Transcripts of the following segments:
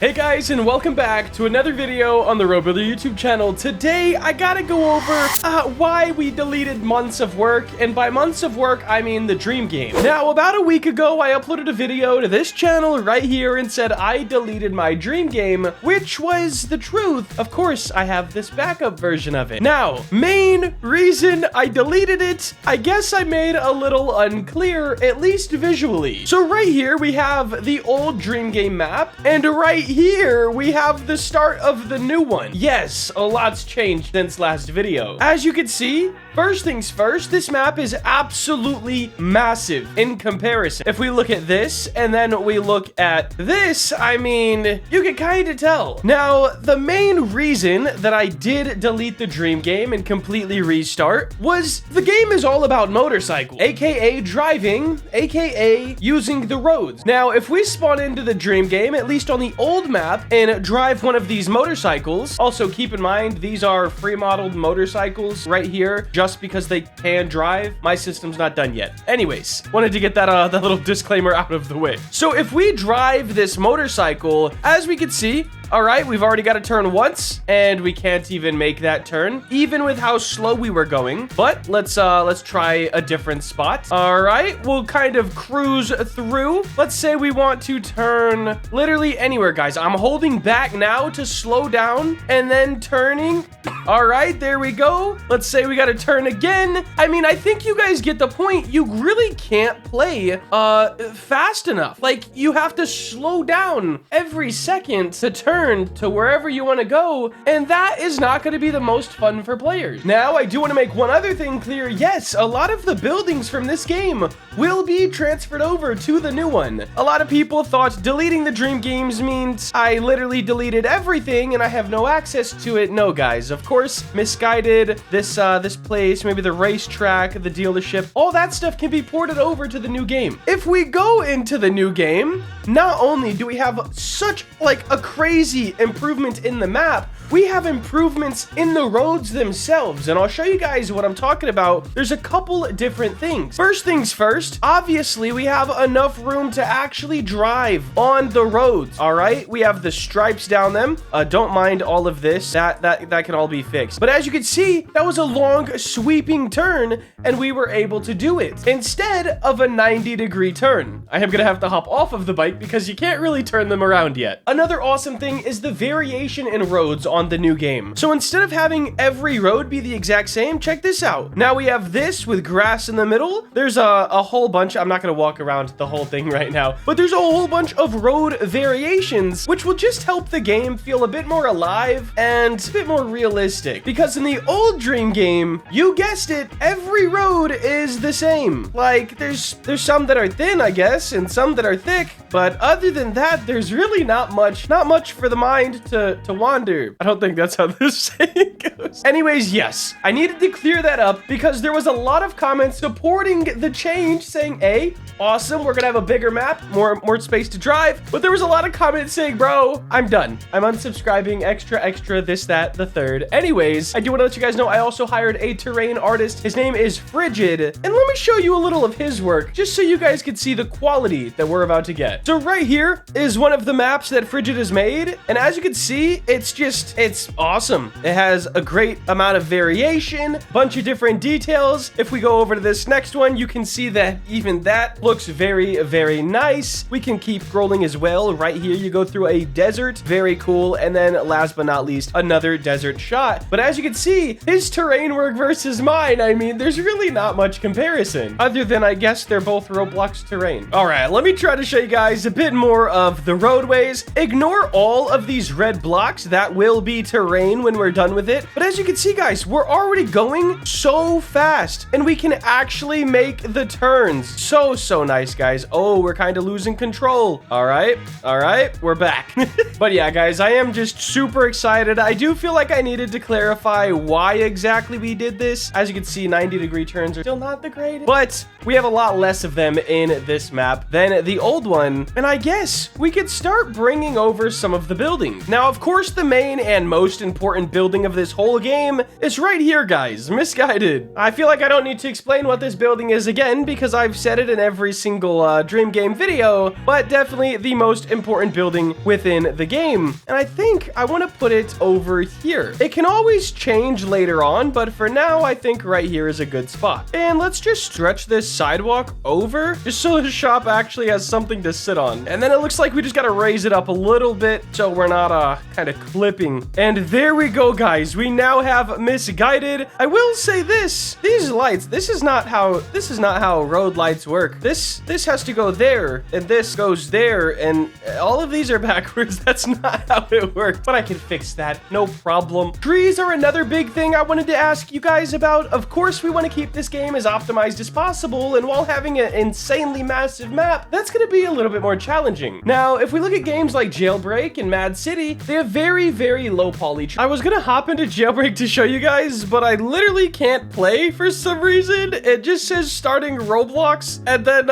Hey guys, and welcome back to another video on the Robuilder YouTube channel. Today, I gotta go over why we deleted months of work, and by months of work, I mean the dream game. Now, about a week ago, I uploaded a video to this channel right here and said I deleted my dream game, which was the truth. Of course, I have this backup version of it. Now, main reason I deleted it, I guess I made a little unclear, at least visually. So right here, we have the old dream game map, and right here we have the start of the new one. Yes, a lot's changed since last video. As you can see, first things first, this map is absolutely massive in comparison. If we look at this and then we look at this, I mean, you can kind of tell. Now, the main reason that I did delete the dream game and completely restart was the game is all about motorcycle, aka driving, aka using the roads. Now, if we spawn into the dream game, at least on the old map, and drive one of these motorcycles, also keep in mind these are free modeled motorcycles right here just because they can drive. My system's not done yet. Anyways, wanted to get that little disclaimer out of the way. So if we drive this motorcycle, as we can see, all right, we've already got to turn once, and we can't even make that turn, even with how slow we were going. But let's try a different spot. All right, we'll kind of cruise through. Let's say we want to turn literally anywhere, guys. I'm holding back now to slow down and then turning. All right, there we go. Let's say we got to turn again. I mean, I think you guys get the point. You really can't play fast enough. Like, you have to slow down every second to turn to wherever you want to go, and that is not going to be the most fun for players. Now, I do want to make one other thing clear. Yes, a lot of the buildings from this game will be transferred over to the new one. A lot of people thought deleting the dream games means I literally deleted everything and I have no access to it. No, guys, of course, misguided. This place, maybe the racetrack, the dealership, all that stuff can be ported over to the new game. If we go into the new game, not only do we have such like a crazy improvement in the map, we have improvements in the roads themselves, and I'll show you guys what I'm talking about. There's a couple different things. First things first, obviously we have enough room to actually drive on the roads. All right, we have the stripes down them. Don't mind all of this. That can all be fixed. But as you can see, that was a long sweeping turn, and we were able to do it instead of a 90-degree turn. I am gonna have to hop off of the bike because you can't really turn them around yet. Another awesome thing is the variation in roads on the new game. So instead of having every road be the exact same, check this out. Now we have this with grass in the middle. There's a whole bunch. I'm not going to walk around the whole thing right now, but there's a whole bunch of road variations, which will just help the game feel a bit more alive and a bit more realistic. Because in the old dream game, you guessed it, every road is the same. Like there's some that are thin, I guess, and some that are thick, but other than that, there's really not much for the mind to wander. I don't think that's how this saying goes. Anyways, yes, I needed to clear that up because there was a lot of comments supporting the change, saying, hey, awesome, we're gonna have a bigger map, more space to drive. But there was a lot of comments saying, bro, I'm done. I'm unsubscribing, extra, this, that, the third. Anyways, I do want to let you guys know I also hired a terrain artist. His name is Frigid. And let me show you a little of his work, just so you guys can see the quality that we're about to get. So right here is one of the maps that Frigid has made. And as you can see, it's awesome. It has a great amount of variation, bunch of different details. If we go over to this next one, you can see that even that looks very, very nice. We can keep scrolling as well. Right here, you go through a desert, very cool. And then last but not least, another desert shot. But as you can see, his terrain work versus mine, I mean, there's really not much comparison other than I guess they're both Roblox terrain. All right, let me try to show you guys a bit more of the roadways. Ignore all of these red blocks. That will be terrain when we're done with it. But as you can see, guys, we're already going so fast and we can actually make the turns. So nice, guys. Oh, we're kind of losing control. All right, we're back. But yeah, guys, I am just super excited. I do feel like I needed to clarify why exactly we did this. As you can see, 90-degree turns are still not the greatest, but we have a lot less of them in this map than the old one. And I guess we could start bringing over some of the buildings. Now, of course, the main and most important building of this whole game is right here, guys. Misguided. I feel like I don't need to explain what this building is again because I've said it in every single Dream Game video, but definitely the most important building within the game. And I think I want to put it over here. It can always change later on, but for now, I think right here is a good spot. And let's just stretch this sidewalk over just so the shop actually has something to sit on. And then it looks like we just got to raise it up a little bit so we're not kind of clipping. And there we go, guys. We now have Misguided. I will say this, these lights, this is not how road lights work. This has to go there and this goes there and all of these are backwards. That's not how it works, but I can fix that. No problem. Trees are another big thing I wanted to ask you guys about. Of course, we want to keep this game as optimized as possible, and while having an insanely massive map, that's going to be a little bit more challenging. Now, if we look at games like Jailbreak and Mad City, they have very, very low poly. I was going to hop into Jailbreak to show you guys, but I literally can't play for some reason. It just says starting Roblox, and then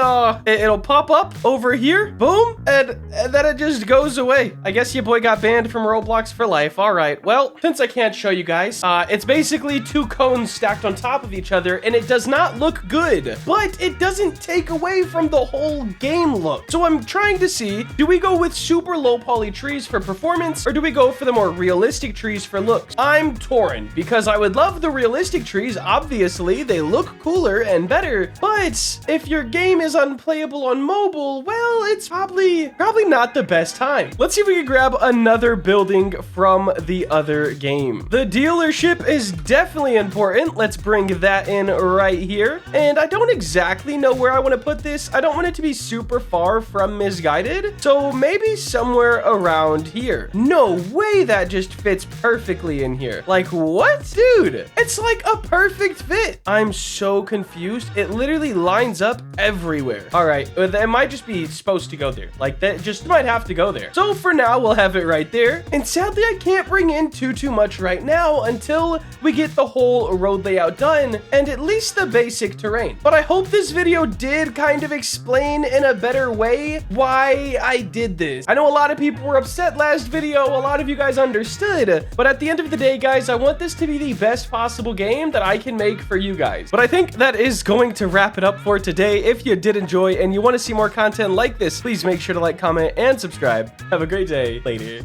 it'll pop up over here, boom, and then it just goes away. I guess your boy got banned from Roblox for life. All right, well, since I can't show you guys, it's basically two cones stacked on top of each other, and it does not look good, but it doesn't take away from the whole game look. So I'm trying to see, do we go with super low poly trees for performance, or do we go for the more realistic trees for looks? I'm torn, because I would love the realistic trees. Obviously, they look cooler and better, but if your game is unplayable on mobile, well, it's probably not the best time. Let's see if we can grab another building from the other game. The dealership is definitely important. Let's bring that in right here. And I don't exactly know where I want to put this. I don't want it to be super far from Misguided, so maybe somewhere around here. No way, that just fits perfectly in here. Like, what? Dude, it's like a perfect fit. I'm so confused. It literally lines up everywhere. All right, it might just be supposed to go there. Like, that just might have to go there. So for now, we'll have it right there. And sadly, I can't bring in too much right now until we get the whole road layout done and at least the basic terrain. But I hope this video did kind of explain in a better way why I did this. I know a lot of people were upset last video. A lot of you guys understood, but at the end of the day, guys, I want this to be the best possible game that I can make for you guys. But I think that is going to wrap it up for today. If you did enjoy and you want to see more content like this, please make sure to like, comment, and subscribe. Have a great day. Later.